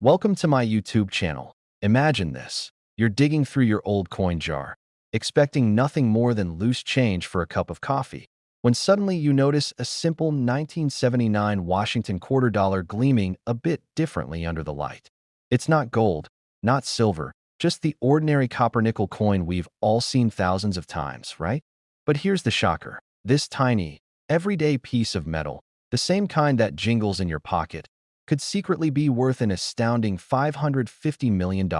Welcome to my YouTube channel. Imagine this. You're digging through your old coin jar, expecting nothing more than loose change for a cup of coffee, when suddenly you notice a simple 1979 Washington quarter dollar gleaming a bit differently under the light. It's not gold, not silver, just the ordinary copper-nickel coin we've all seen thousands of times, right? But here's the shocker. This tiny, everyday piece of metal, the same kind that jingles in your pocket, could secretly be worth an astounding $550 million.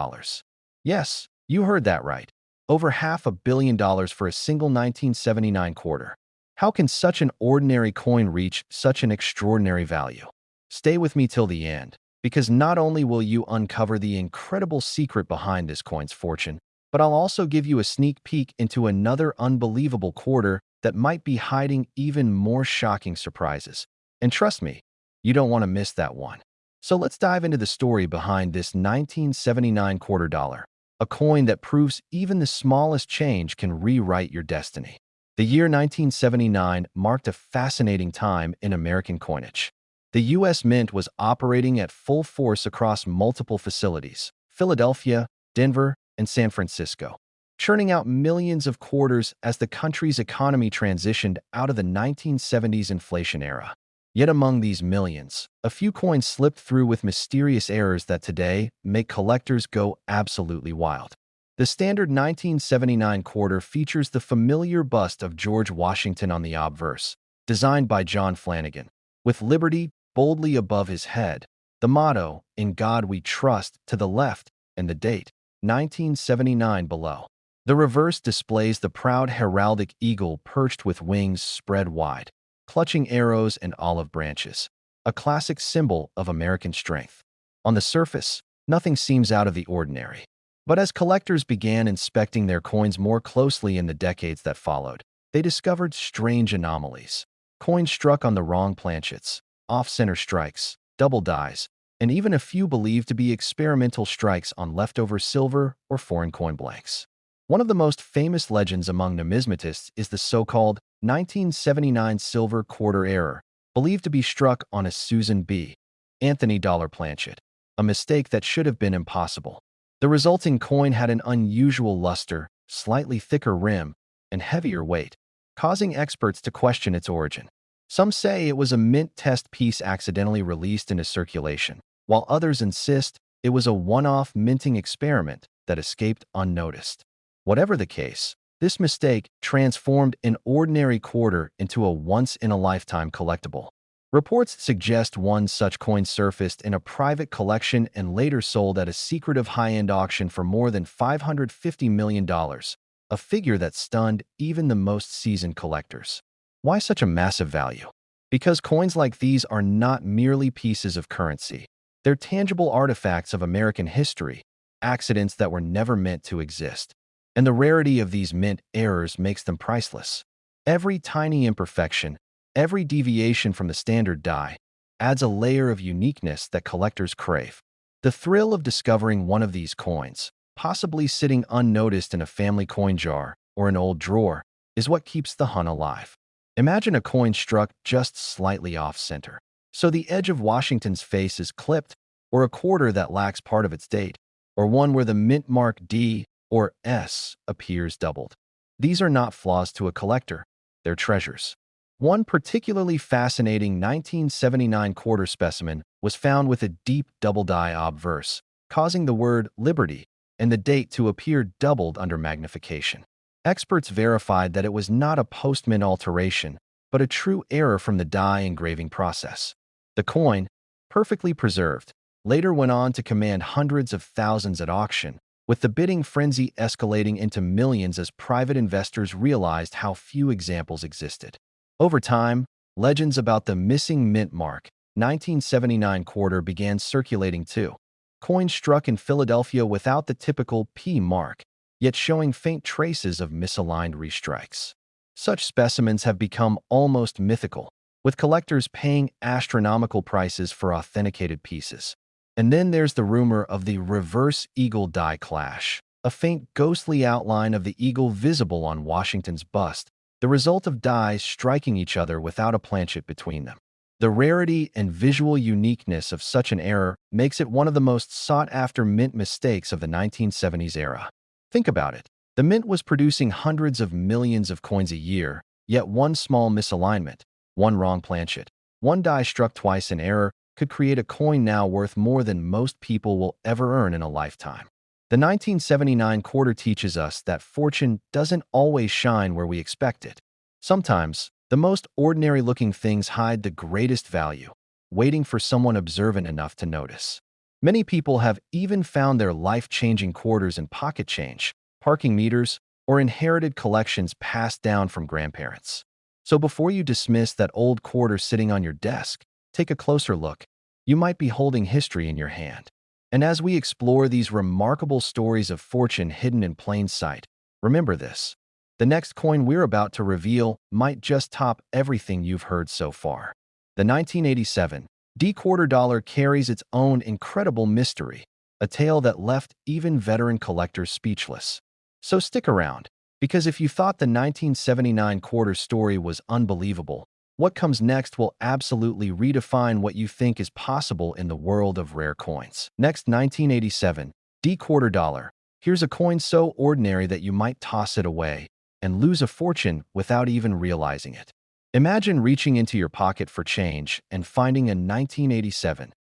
Yes, you heard that right. Over $500 million for a single 1979 quarter. How can such an ordinary coin reach such an extraordinary value? Stay with me till the end, because not only will you uncover the incredible secret behind this coin's fortune, but I'll also give you a sneak peek into another unbelievable quarter that might be hiding even more shocking surprises. And trust me, you don't want to miss that one. So let's dive into the story behind this 1979 quarter dollar, a coin that proves even the smallest change can rewrite your destiny. The year 1979 marked a fascinating time in American coinage. The U.S. Mint was operating at full force across multiple facilities: Philadelphia, Denver, and San Francisco, churning out millions of quarters as the country's economy transitioned out of the 1970s inflation era. Yet among these millions, a few coins slipped through with mysterious errors that today make collectors go absolutely wild. The standard 1979 quarter features the familiar bust of George Washington on the obverse, designed by John Flanagan, with Liberty boldly above his head, the motto, "In God We Trust," to the left, and the date, 1979, below. The reverse displays the proud heraldic eagle perched with wings spread wide, clutching arrows and olive branches, a classic symbol of American strength. On the surface, nothing seems out of the ordinary. But as collectors began inspecting their coins more closely in the decades that followed, they discovered strange anomalies. Coins struck on the wrong planchets, off-center strikes, double dies, and even a few believed to be experimental strikes on leftover silver or foreign coin blanks. One of the most famous legends among numismatists is the so-called 1979 silver quarter error, believed to be struck on a Susan B. Anthony dollar planchet, a mistake that should have been impossible. The resulting coin had an unusual luster, slightly thicker rim, and heavier weight, causing experts to question its origin. Some say it was a mint test piece accidentally released into circulation, while others insist it was a one-off minting experiment that escaped unnoticed. Whatever the case, this mistake transformed an ordinary quarter into a once-in-a-lifetime collectible. Reports suggest one such coin surfaced in a private collection and later sold at a secretive high-end auction for more than $550 million, a figure that stunned even the most seasoned collectors. Why such a massive value? Because coins like these are not merely pieces of currency. They're tangible artifacts of American history, accidents that were never meant to exist. And the rarity of these mint errors makes them priceless. Every tiny imperfection, every deviation from the standard die, adds a layer of uniqueness that collectors crave. The thrill of discovering one of these coins, possibly sitting unnoticed in a family coin jar or an old drawer, is what keeps the hunt alive. Imagine a coin struck just slightly off-center, so the edge of Washington's face is clipped, or a quarter that lacks part of its date, or one where the mint mark D or S appears doubled. These are not flaws to a collector, they're treasures. One particularly fascinating 1979 quarter specimen was found with a deep double die obverse, causing the word Liberty and the date to appear doubled under magnification. Experts verified that it was not a post-mint alteration, but a true error from the die engraving process. The coin, perfectly preserved, later went on to command hundreds of thousands at auction, with the bidding frenzy escalating into millions as private investors realized how few examples existed. Over time, legends about the missing mint mark, 1979 quarter, began circulating too. Coins struck in Philadelphia without the typical P mark, yet showing faint traces of misaligned restrikes. Such specimens have become almost mythical, with collectors paying astronomical prices for authenticated pieces. And then there's the rumor of the reverse eagle die clash, a faint ghostly outline of the eagle visible on Washington's bust, the result of dies striking each other without a planchet between them. The rarity and visual uniqueness of such an error makes it one of the most sought-after mint mistakes of the 1970s era. Think about it. The mint was producing hundreds of millions of coins a year, yet one small misalignment, one wrong planchet, one die struck twice in error could create a coin now worth more than most people will ever earn in a lifetime. The 1979 quarter teaches us that fortune doesn't always shine where we expect it. Sometimes, the most ordinary-looking things hide the greatest value, waiting for someone observant enough to notice. Many people have even found their life-changing quarters in pocket change, parking meters, or inherited collections passed down from grandparents. So before you dismiss that old quarter sitting on your desk, take a closer look. You might be holding history in your hand. And as we explore these remarkable stories of fortune hidden in plain sight, remember this. The next coin we're about to reveal might just top everything you've heard so far. The 1987 D quarter dollar carries its own incredible mystery, a tale that left even veteran collectors speechless. So stick around, because if you thought the 1979 quarter story was unbelievable, what comes next will absolutely redefine what you think is possible in the world of rare coins. Next, 1987 D quarter dollar. Here's a coin so ordinary that you might toss it away and lose a fortune without even realizing it. Imagine reaching into your pocket for change and finding a 1987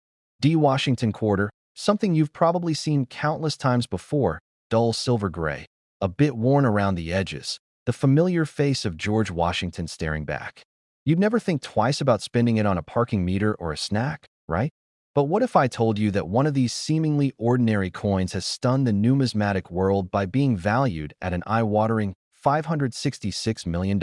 D Washington quarter, something you've probably seen countless times before, dull silver gray, a bit worn around the edges, the familiar face of George Washington staring back. You'd never think twice about spending it on a parking meter or a snack, right? But what if I told you that one of these seemingly ordinary coins has stunned the numismatic world by being valued at an eye-watering $566 million?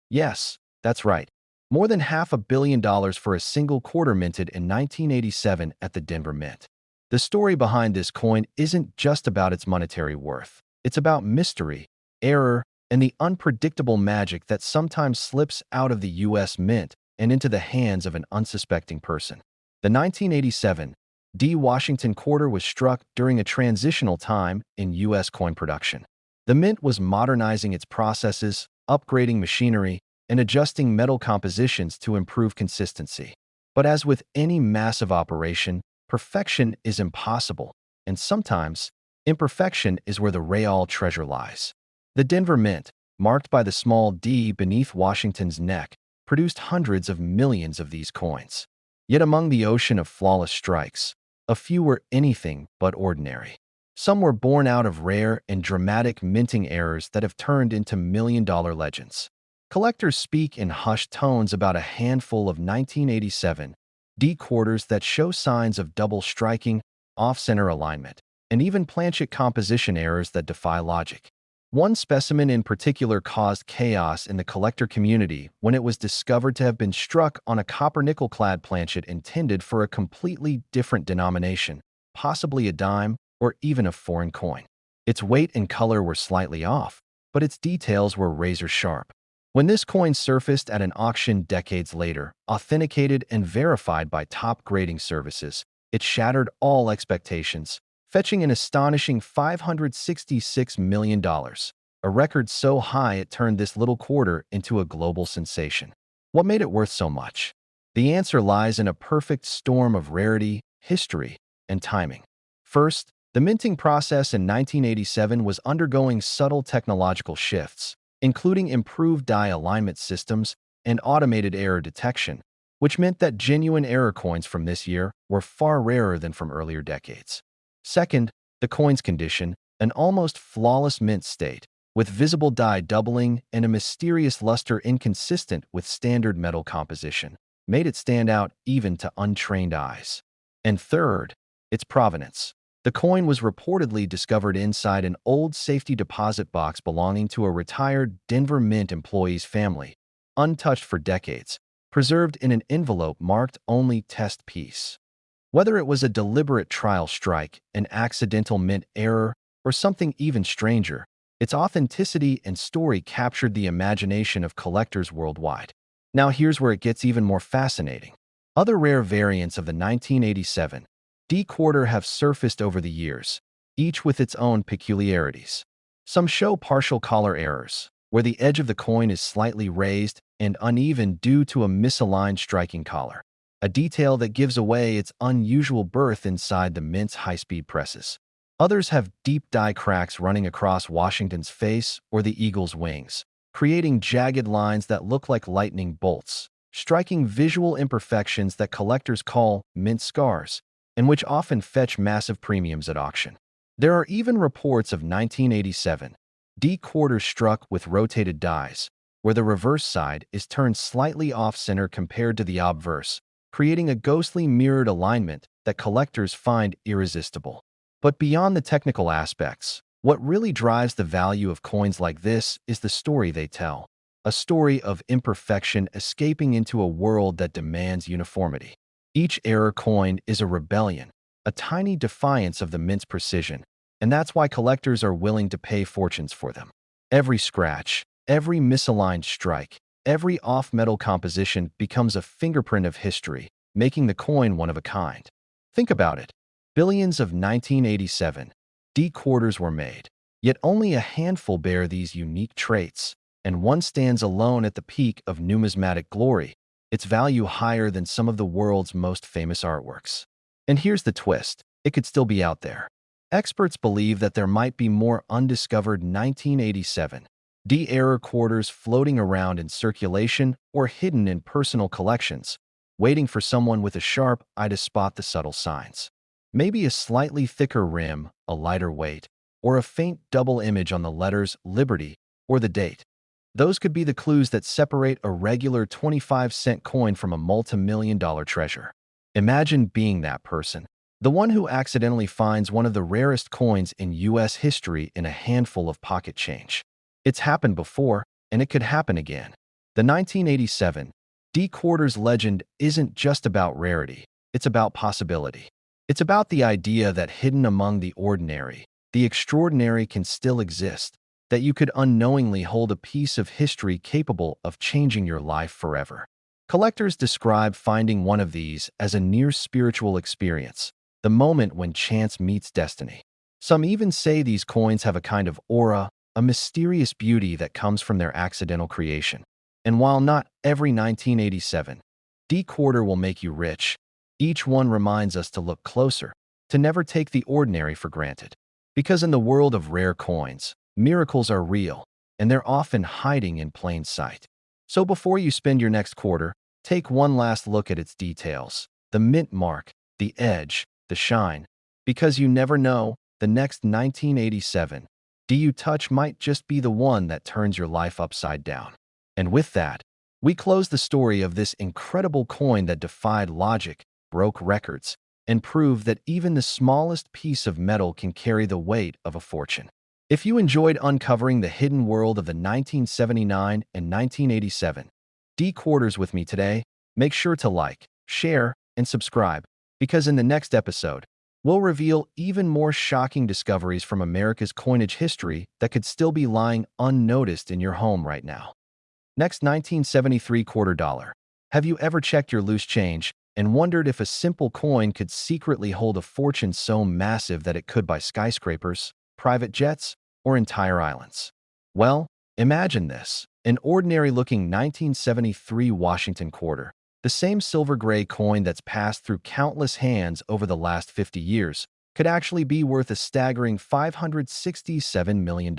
Yes, that's right. More than $500 million for a single quarter minted in 1987 at the Denver Mint. The story behind this coin isn't just about its monetary worth. It's about mystery, error, and the unpredictable magic that sometimes slips out of the U.S. Mint and into the hands of an unsuspecting person. The 1987 D Washington quarter was struck during a transitional time in U.S. coin production. The Mint was modernizing its processes, upgrading machinery, and adjusting metal compositions to improve consistency. But as with any massive operation, perfection is impossible, and sometimes, imperfection is where the real treasure lies. The Denver Mint, marked by the small D beneath Washington's neck, produced hundreds of millions of these coins. Yet among the ocean of flawless strikes, a few were anything but ordinary. Some were born out of rare and dramatic minting errors that have turned into million-dollar legends. Collectors speak in hushed tones about a handful of 1987 D quarters that show signs of double striking, off-center alignment, and even planchet composition errors that defy logic. One specimen in particular caused chaos in the collector community when it was discovered to have been struck on a copper-nickel-clad planchet intended for a completely different denomination, possibly a dime or even a foreign coin. Its weight and color were slightly off, but its details were razor-sharp. When this coin surfaced at an auction decades later, authenticated and verified by top grading services, it shattered all expectations, fetching an astonishing $566 million, a record so high it turned this little quarter into a global sensation. What made it worth so much? The answer lies in a perfect storm of rarity, history, and timing. First, the minting process in 1987 was undergoing subtle technological shifts, including improved die alignment systems and automated error detection, which meant that genuine error coins from this year were far rarer than from earlier decades. Second, the coin's condition, an almost flawless mint state, with visible die doubling and a mysterious luster inconsistent with standard metal composition, made it stand out even to untrained eyes. And third, its provenance. The coin was reportedly discovered inside an old safety deposit box belonging to a retired Denver Mint employee's family, untouched for decades, preserved in an envelope marked only test piece. Whether it was a deliberate trial strike, an accidental mint error, or something even stranger, its authenticity and story captured the imagination of collectors worldwide. Now here's where it gets even more fascinating. Other rare variants of the 1987 D quarter have surfaced over the years, each with its own peculiarities. Some show partial collar errors, where the edge of the coin is slightly raised and uneven due to a misaligned striking collar, a detail that gives away its unusual berth inside the mint's high-speed presses. Others have deep die cracks running across Washington's face or the eagle's wings, creating jagged lines that look like lightning bolts, striking visual imperfections that collectors call mint scars, and which often fetch massive premiums at auction. There are even reports of 1987 D quarters struck with rotated dies, where the reverse side is turned slightly off-center compared to the obverse, creating a ghostly mirrored alignment that collectors find irresistible. But beyond the technical aspects, what really drives the value of coins like this is the story they tell. A story of imperfection escaping into a world that demands uniformity. Each error coin is a rebellion, a tiny defiance of the mint's precision, and that's why collectors are willing to pay fortunes for them. Every scratch, every misaligned strike, every off-metal composition becomes a fingerprint of history, making the coin one of a kind. Think about it. Billions of 1987 D quarters were made, yet only a handful bear these unique traits, and one stands alone at the peak of numismatic glory, its value higher than some of the world's most famous artworks. And here's the twist, it could still be out there. Experts believe that there might be more undiscovered 1987 D error quarters floating around in circulation or hidden in personal collections, waiting for someone with a sharp eye to spot the subtle signs. Maybe a slightly thicker rim, a lighter weight, or a faint double image on the letters Liberty or the date. Those could be the clues that separate a regular 25-cent coin from a multi-million-dollar treasure. Imagine being that person, the one who accidentally finds one of the rarest coins in U.S. history in a handful of pocket change. It's happened before, and it could happen again. The 1987 D quarters legend isn't just about rarity, it's about possibility. It's about the idea that hidden among the ordinary, the extraordinary can still exist, that you could unknowingly hold a piece of history capable of changing your life forever. Collectors describe finding one of these as a near-spiritual experience, the moment when chance meets destiny. Some even say these coins have a kind of aura, a mysterious beauty that comes from their accidental creation. And while not every 1987 D quarter will make you rich, each one reminds us to look closer, to never take the ordinary for granted. Because in the world of rare coins, miracles are real, and they're often hiding in plain sight. So before you spend your next quarter, take one last look at its details, the mint mark, the edge, the shine, because you never know, the next 1987 D you touch might just be the one that turns your life upside down. And with that, we close the story of this incredible coin that defied logic, broke records, and proved that even the smallest piece of metal can carry the weight of a fortune. If you enjoyed uncovering the hidden world of the 1979 and 1987 D quarters with me today, make sure to like, share, and subscribe, because in the next episode, we'll reveal even more shocking discoveries from America's coinage history that could still be lying unnoticed in your home right now. Next, 1973 quarter dollar. Have you ever checked your loose change and wondered if a simple coin could secretly hold a fortune so massive that it could buy skyscrapers, private jets, or entire islands? Well, imagine this. An ordinary-looking 1973 Washington quarter, the same silver-gray coin that's passed through countless hands over the last 50 years, could actually be worth a staggering $567 million.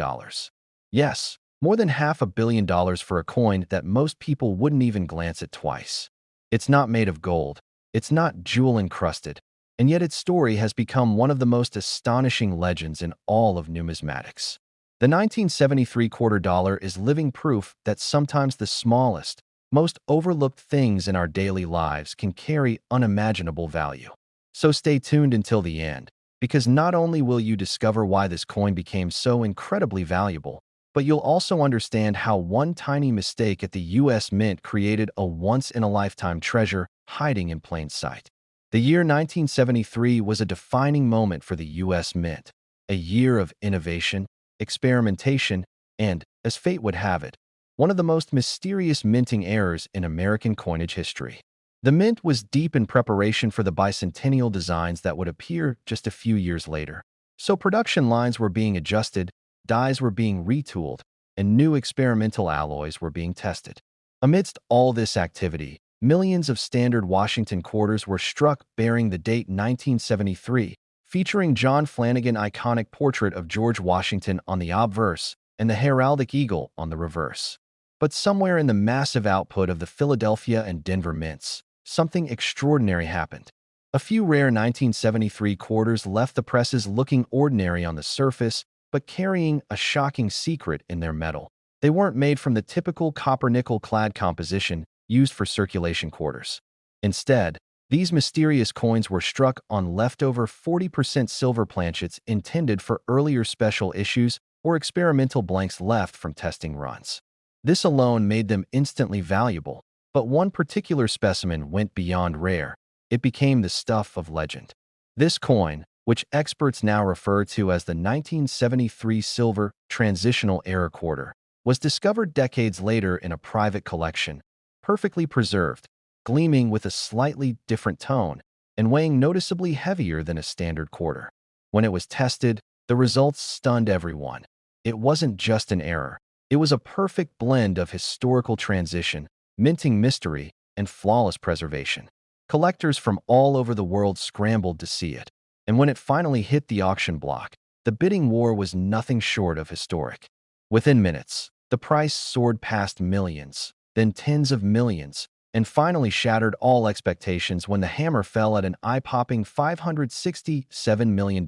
Yes, more than $500 million for a coin that most people wouldn't even glance at twice. It's not made of gold, it's not jewel-encrusted, and yet its story has become one of the most astonishing legends in all of numismatics. The 1973 quarter dollar is living proof that sometimes the smallest, most overlooked things in our daily lives can carry unimaginable value. So stay tuned until the end, because not only will you discover why this coin became so incredibly valuable, but you'll also understand how one tiny mistake at the U.S. Mint created a once-in-a-lifetime treasure hiding in plain sight. The year 1973 was a defining moment for the U.S. Mint, a year of innovation, experimentation, and, as fate would have it, one of the most mysterious minting errors in American coinage history. The mint was deep in preparation for the bicentennial designs that would appear just a few years later. So production lines were being adjusted, dies were being retooled, and new experimental alloys were being tested. Amidst all this activity, millions of standard Washington quarters were struck bearing the date 1973, featuring John Flanagan's iconic portrait of George Washington on the obverse and the heraldic eagle on the reverse. But somewhere in the massive output of the Philadelphia and Denver mints, something extraordinary happened. A few rare 1973 quarters left the presses looking ordinary on the surface, but carrying a shocking secret in their metal. They weren't made from the typical copper-nickel clad composition used for circulation quarters. Instead, these mysterious coins were struck on leftover 40% silver planchets intended for earlier special issues or experimental blanks left from testing runs. This alone made them instantly valuable, but one particular specimen went beyond rare. It became the stuff of legend. This coin, which experts now refer to as the 1973 silver transitional era quarter, was discovered decades later in a private collection, perfectly preserved, gleaming with a slightly different tone, and weighing noticeably heavier than a standard quarter. When it was tested, the results stunned everyone. It wasn't just an error. It was a perfect blend of historical transition, minting mystery, and flawless preservation. Collectors from all over the world scrambled to see it, and when it finally hit the auction block, the bidding war was nothing short of historic. Within minutes, the price soared past millions, then tens of millions, and finally shattered all expectations when the hammer fell at an eye-popping $567 million,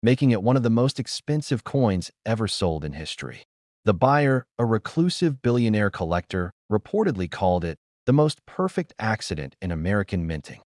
making it one of the most expensive coins ever sold in history. The buyer, a reclusive billionaire collector, reportedly called it the most perfect accident in American minting.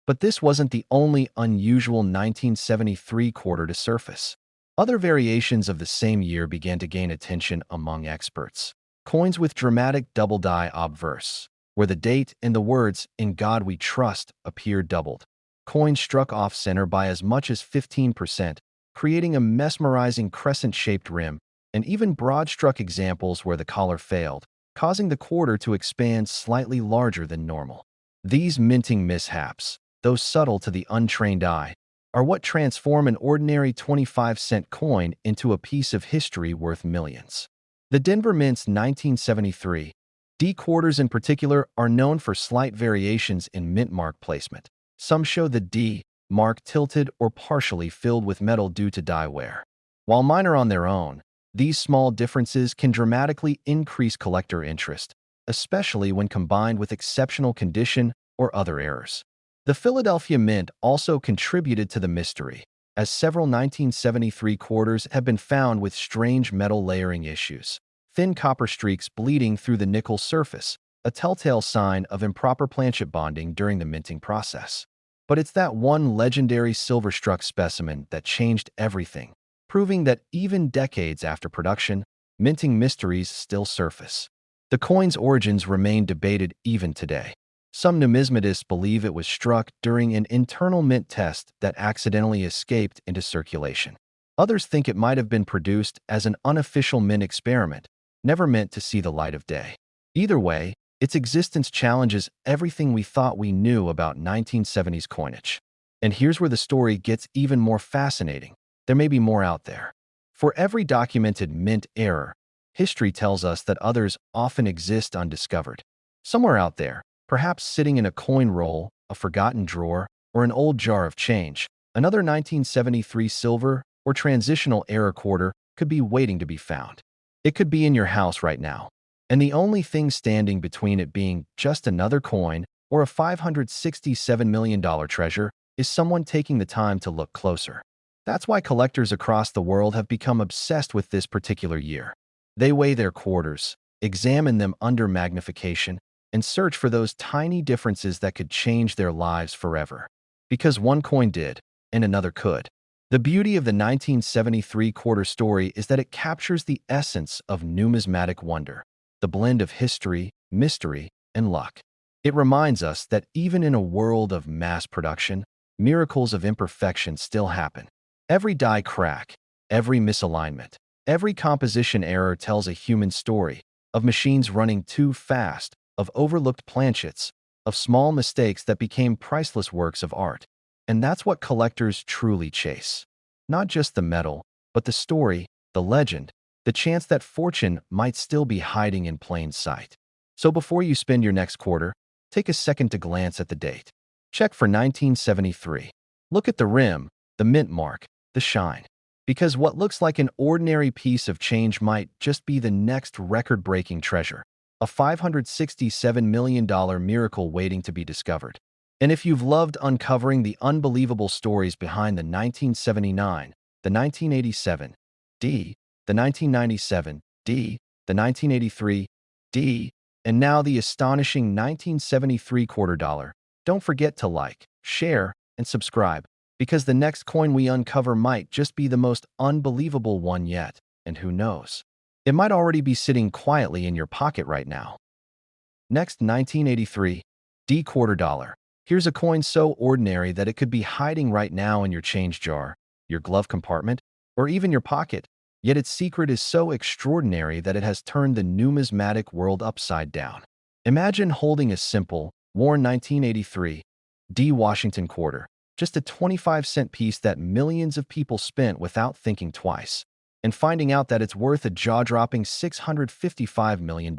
But this wasn't the only unusual 1973 quarter to surface. Other variations of the same year began to gain attention among experts. Coins with dramatic double-die obverse, where the date and the words "In God We Trust" appeared doubled. Coins struck off-center by as much as 15%, creating a mesmerizing crescent-shaped rim, and even broad-struck examples where the collar failed, causing the quarter to expand slightly larger than normal. These minting mishaps, though subtle to the untrained eye, are what transform an ordinary 25-cent coin into a piece of history worth millions. The Denver Mint's 1973 D quarters in particular are known for slight variations in mint mark placement. Some show the D mark tilted or partially filled with metal due to die wear. While minor on their own, these small differences can dramatically increase collector interest, especially when combined with exceptional condition or other errors. The Philadelphia Mint also contributed to the mystery, as several 1973 quarters have been found with strange metal layering issues, thin copper streaks bleeding through the nickel surface, a telltale sign of improper planchet bonding during the minting process. But it's that one legendary silver-struck specimen that changed everything, proving that even decades after production, minting mysteries still surface. The coin's origins remain debated even today. Some numismatists believe it was struck during an internal mint test that accidentally escaped into circulation. Others think it might have been produced as an unofficial mint experiment, never meant to see the light of day. Either way, its existence challenges everything we thought we knew about 1970s coinage. And here's where the story gets even more fascinating. There may be more out there. For every documented mint error, history tells us that others often exist undiscovered. Somewhere out there, perhaps sitting in a coin roll, a forgotten drawer, or an old jar of change, another 1973 silver or transitional era quarter could be waiting to be found. It could be in your house right now, and the only thing standing between it being just another coin or a $567 million treasure is someone taking the time to look closer. That's why collectors across the world have become obsessed with this particular year. They weigh their quarters, examine them under magnification, and search for those tiny differences that could change their lives forever. Because one coin did, and another could. The beauty of the 1973 quarter story is that it captures the essence of numismatic wonder, the blend of history, mystery, and luck. It reminds us that even in a world of mass production, miracles of imperfection still happen. Every die crack, every misalignment, every composition error tells a human story of machines running too fast, of overlooked planchets, of small mistakes that became priceless works of art. And that's what collectors truly chase. Not just the metal, but the story, the legend, the chance that fortune might still be hiding in plain sight. So before you spend your next quarter, take a second to glance at the date. Check for 1973. Look at the rim, the mint mark, the shine. Because what looks like an ordinary piece of change might just be the next record-breaking treasure, a $567 million miracle waiting to be discovered. And if you've loved uncovering the unbelievable stories behind the 1979, the 1987, D, the 1997, D, the 1983, D, and now the astonishing 1973 quarter dollar, don't forget to like, share, and subscribe, because the next coin we uncover might just be the most unbelievable one yet, and who knows? It might already be sitting quietly in your pocket right now. Next, 1983, D quarter dollar. Here's a coin so ordinary that it could be hiding right now in your change jar, your glove compartment, or even your pocket. Yet its secret is so extraordinary that it has turned the numismatic world upside down. Imagine holding a simple, worn 1983 D Washington quarter, just a 25-cent piece that millions of people spent without thinking twice, and finding out that it's worth a jaw-dropping $655 million.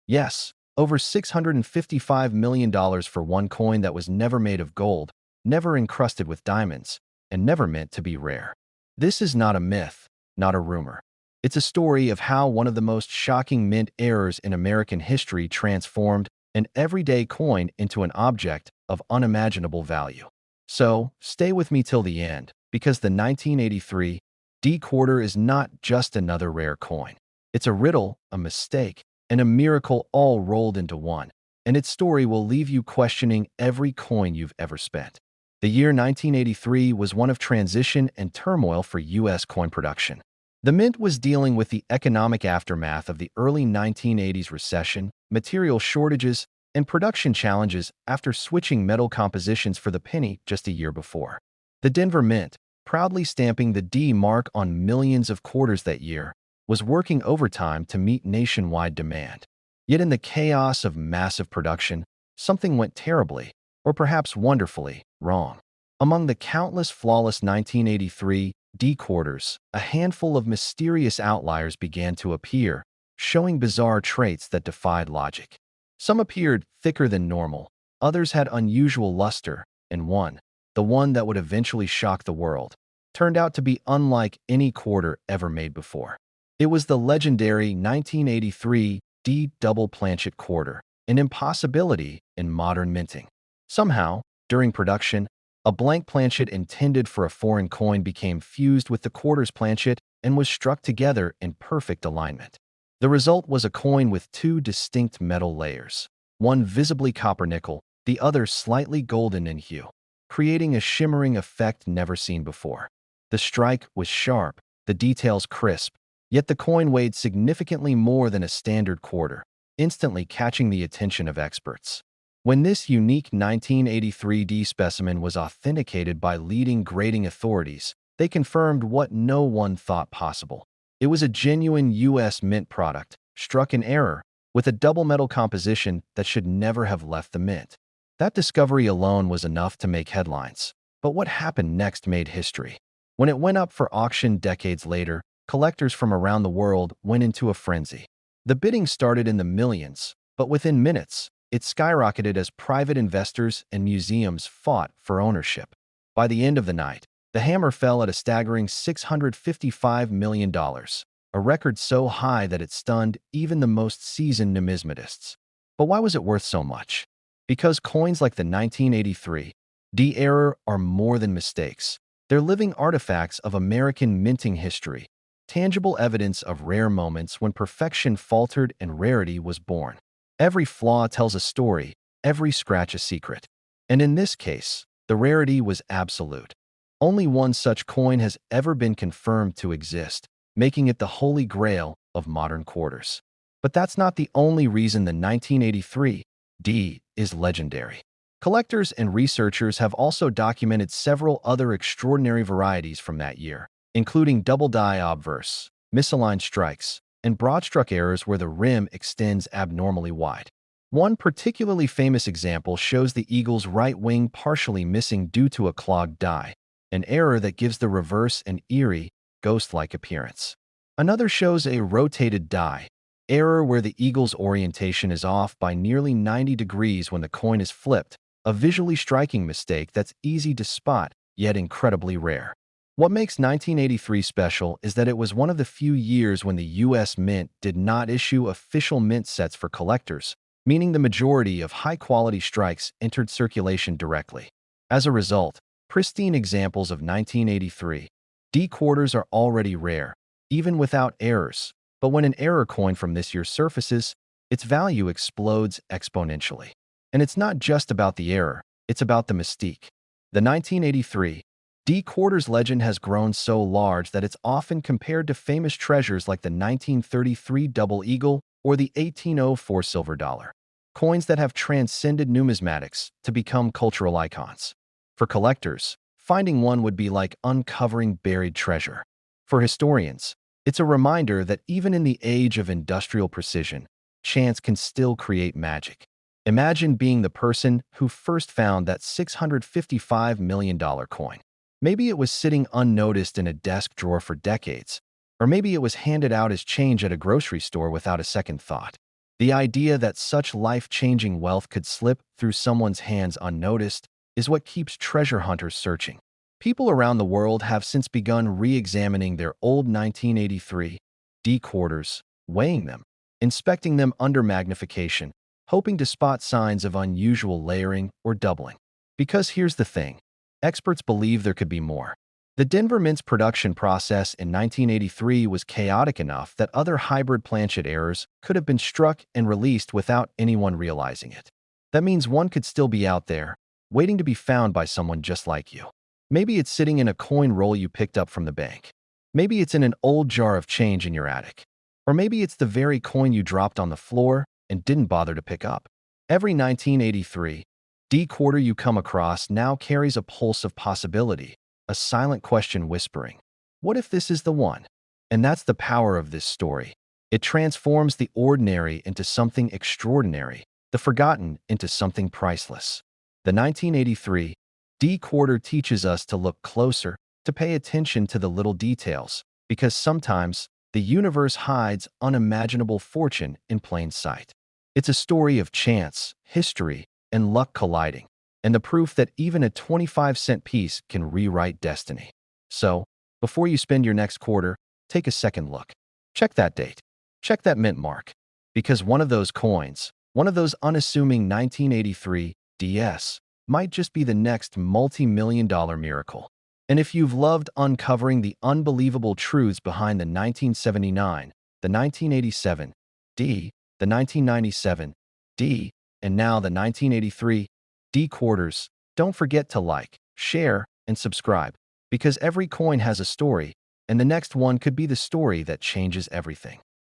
Yes, over $655 million for one coin that was never made of gold, never encrusted with diamonds, and never meant to be rare. This is not a myth, not a rumor. It's a story of how one of the most shocking mint errors in American history transformed an everyday coin into an object of unimaginable value. So, stay with me till the end, because the 1983 D quarter is not just another rare coin. It's a riddle, a mistake, and a miracle all rolled into one, and its story will leave you questioning every coin you've ever spent. The year 1983 was one of transition and turmoil for U.S. coin production. The mint was dealing with the economic aftermath of the early 1980s recession, material shortages, and production challenges after switching metal compositions for the penny just a year before. The Denver Mint, proudly stamping the D mark on millions of quarters that year, was working overtime to meet nationwide demand. Yet in the chaos of massive production, something went terribly, or perhaps wonderfully, wrong. Among the countless flawless 1983 D quarters, a handful of mysterious outliers began to appear, showing bizarre traits that defied logic. Some appeared thicker than normal, others had unusual luster, and one, the one that would eventually shock the world, turned out to be unlike any quarter ever made before. It was the legendary 1983 D double planchet quarter, an impossibility in modern minting. Somehow, during production, a blank planchet intended for a foreign coin became fused with the quarter's planchet and was struck together in perfect alignment. The result was a coin with two distinct metal layers, one visibly copper-nickel, the other slightly golden in hue, creating a shimmering effect never seen before. The strike was sharp, the details crisp, yet the coin weighed significantly more than a standard quarter, instantly catching the attention of experts. When this unique 1983 D specimen was authenticated by leading grading authorities, they confirmed what no one thought possible. It was a genuine U.S. mint product, struck in error, with a double metal composition that should never have left the mint. That discovery alone was enough to make headlines. But what happened next made history. When it went up for auction decades later, collectors from around the world went into a frenzy. The bidding started in the millions, but within minutes, it skyrocketed as private investors and museums fought for ownership. By the end of the night, the hammer fell at a staggering $655 million, a record so high that it stunned even the most seasoned numismatists. But why was it worth so much? Because coins like the 1983 D error are more than mistakes. They're living artifacts of American minting history, tangible evidence of rare moments when perfection faltered and rarity was born. Every flaw tells a story, every scratch a secret. And in this case, the rarity was absolute. Only one such coin has ever been confirmed to exist, making it the holy grail of modern quarters. But that's not the only reason the 1983 D is legendary. Collectors and researchers have also documented several other extraordinary varieties from that year, including double die obverse, misaligned strikes, and broad-struck errors where the rim extends abnormally wide. One particularly famous example shows the eagle's right wing partially missing due to a clogged die, an error that gives the reverse an eerie, ghost-like appearance. Another shows a rotated die, error where the eagle's orientation is off by nearly 90 degrees when the coin is flipped, a visually striking mistake that's easy to spot, yet incredibly rare. What makes 1983 special is that it was one of the few years when the U.S. Mint did not issue official mint sets for collectors, meaning the majority of high-quality strikes entered circulation directly. As a result, pristine examples of 1983 D quarters are already rare, even without errors, but when an error coin from this year surfaces, its value explodes exponentially. And it's not just about the error, it's about the mystique. The 1983 D quarters legend has grown so large that it's often compared to famous treasures like the 1933 double eagle or the 1804 silver dollar, coins that have transcended numismatics to become cultural icons. For collectors, finding one would be like uncovering buried treasure. For historians, it's a reminder that even in the age of industrial precision, chance can still create magic. Imagine being the person who first found that $655 million coin. Maybe it was sitting unnoticed in a desk drawer for decades, or maybe it was handed out as change at a grocery store without a second thought. The idea that such life-changing wealth could slip through someone's hands unnoticed is what keeps treasure hunters searching. People around the world have since begun re-examining their old 1983 D quarters, weighing them, inspecting them under magnification, hoping to spot signs of unusual layering or doubling. Because here's the thing, experts believe there could be more. The Denver Mint's production process in 1983 was chaotic enough that other hybrid planchet errors could have been struck and released without anyone realizing it. That means one could still be out there, waiting to be found by someone just like you. Maybe it's sitting in a coin roll you picked up from the bank. Maybe it's in an old jar of change in your attic. Or maybe it's the very coin you dropped on the floor and didn't bother to pick up. Every 1983 D quarter you come across now carries a pulse of possibility, a silent question whispering, what if this is the one? And that's the power of this story. It transforms the ordinary into something extraordinary, the forgotten into something priceless. The 1983 D quarter teaches us to look closer, to pay attention to the little details, because sometimes the universe hides unimaginable fortune in plain sight. It's a story of chance, history, and luck colliding, and the proof that even a 25-cent piece can rewrite destiny. So, before you spend your next quarter, take a second look. Check that date. Check that mint mark. Because one of those coins, one of those unassuming 1983 DS, might just be the next multi-million-dollar miracle. And if you've loved uncovering the unbelievable truths behind the 1979, the 1987 D, the 1997 D, and now the 1983 D quarters, don't forget to like, share, and subscribe, because every coin has a story, and the next one could be the story that changes everything.